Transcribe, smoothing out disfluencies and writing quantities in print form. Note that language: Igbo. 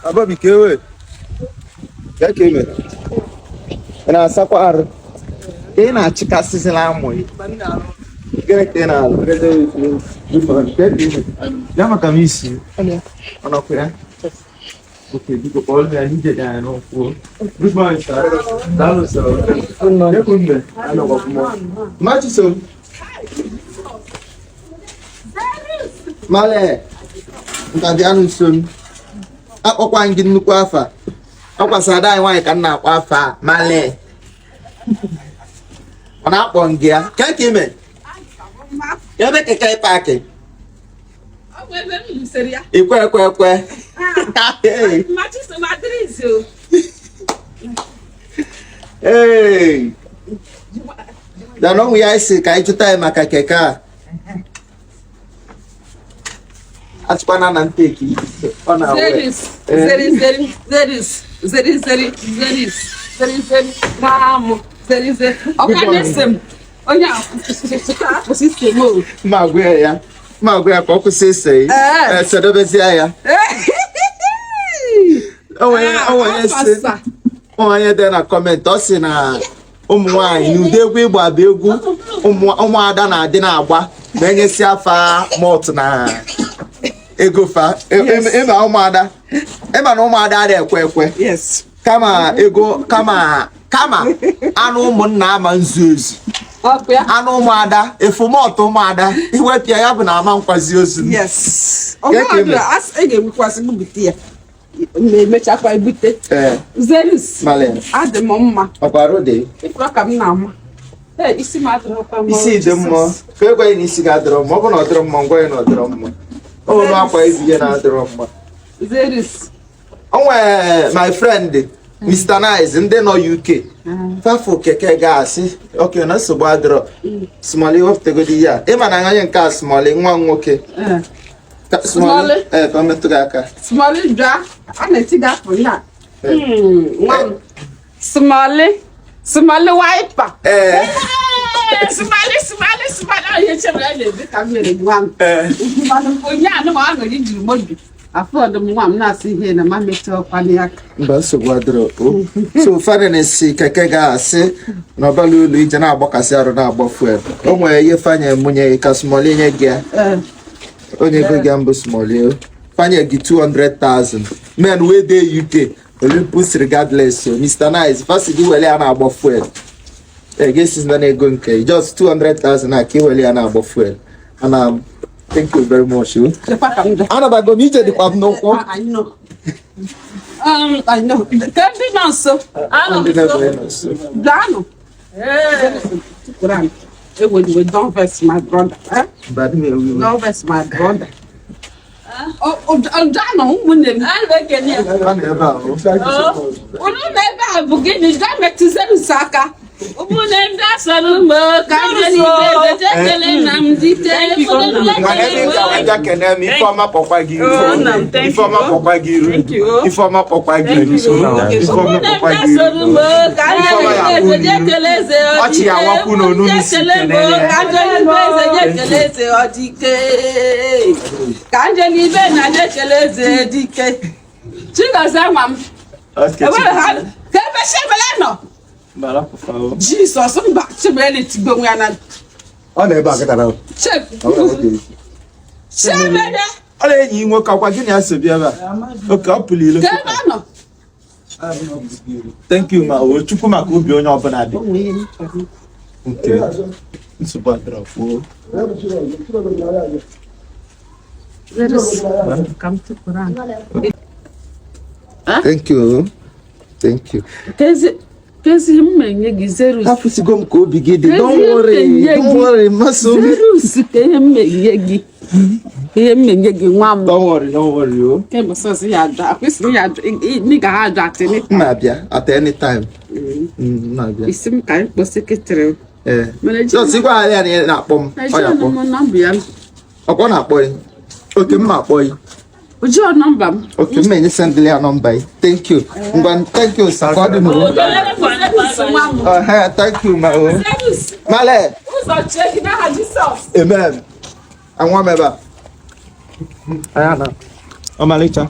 Ababi kewe. Keke me. Na sakwar. Ina chika sisila moyi. Keke na. Jama kamisi. Ona kwa. Okay, biko all me ani je ya no ko. Good morning sir. Dalo sir. Ne kunde. Ano ko mo. Mama Chisom. Male. Ngadi anu sun. Akpọkwa ngị nnukwu afa. Ọkwasara anyị nwaanyị ka nna akpọ afa Male. Ọ na-akpọ ngị ya. Keke ime. Ebe keke paaki. Ikwe ekwe ekwe. Hey. Danọ ya isi ka anyị jụta ya maka keke a. Achịkwana na nteki. Ọ na-awe. Ma gwe ya ka ọ kwụsị ise. Sedobezi ya. Onye dị na kọment ọ sị na ụmụ nwaanyị n'ụdị egwu ịgba bụ egwu ụmụada na-adị na-agba ma enyesi afa mọt na egofa ịma ụmụada ịma na ụmụada adị ekwe ekwe kama ego kama anụ ụmụnna ama nzu ozu anụ ụmụada efumọtụ ụmụada iwepịa ya bụ na ama nkwazi ozu na-emechakwa ebute Zeus adị m mma ịkpọrọ ka m na-ama isi m adịrọkwa mma isi dị mma ka egwe na isi ga-adịrọ mma ọ bụ na ọ dịrọ mma ngwa ya na ọ dịrọ mma ụlọ akwa ebiye na-adịrọ mma Zeus o nwere my friend Mr. Nice ndị nọ UK fafụ keke ga-asị oke na nsogbu adịrọ smali wepụtagodi ya ịma na onye nke a smali nwa nwoke smali ka ọ metụ gị aka smali bịa a na-eti gị afọ ya smali wiper smali onye chere ya na-ebe ka m mere nwa m onye anụmanụ gị jiri mobi afọdụ m nwa m na-asị ihe na ma metụ ọkwa n'aka mba nsogbu adịrọ so fane si keke ga-asị na ọbala ụlọ ije na-agbakasị arụ na-agba fuel o nwere ihe fanye mụnye ka smali nye gị ya onye ego gị mbụ smali fanye gị 200,000 men wey dey UK Olympus regardless Mr. Nice fasi gị wele ya na-agba fuel ga-esi na ego nke just 200,000 na ka iwele ya na-agba fuel ana thank you very much anabago m ije dịkwa m n'ụkwụ I know. Can be not so. I don't know. Dano. Don't vex my brother. Don't vex my brother. Oh, Dano, wouldn't I begin to damage to Saka? Jesus, I'm back to ready to go and on a back at all. Check. Ole yi nwoke akwa gị na so bịa ba. Okay, ọ pụrụ ilo. Thank you ma o chukwu maka obi onye ọbụla dị. Okay. Nsogbu adịrọ fo. Thank you. Thank you. Kezi mmenye gị Zeus. Afusigo m ka obi gị dị. Don't worry, maso. Zeus ka ihe mmenye gị. Ihe mmenye gị nwa m. Don't worry o. Kemgbe sọsị ya ada. Akwụsịrị ya ada. Ị ga ada atịnị. Na-abịa at any time. Na-abịa. Isi m ka anyị kpọsị ketere. Just igwa ya na-akpọ m. Ọ ya kpọ. Ọkọ na-akpọ ya. Oke m na-akpọ ya. Would you number? Okay, me you send the number. Thank you. Thank you, sir. Thank you, ma. Male. Who's not checking out yourself? Amen. I want me back. Ayana. Omalicha.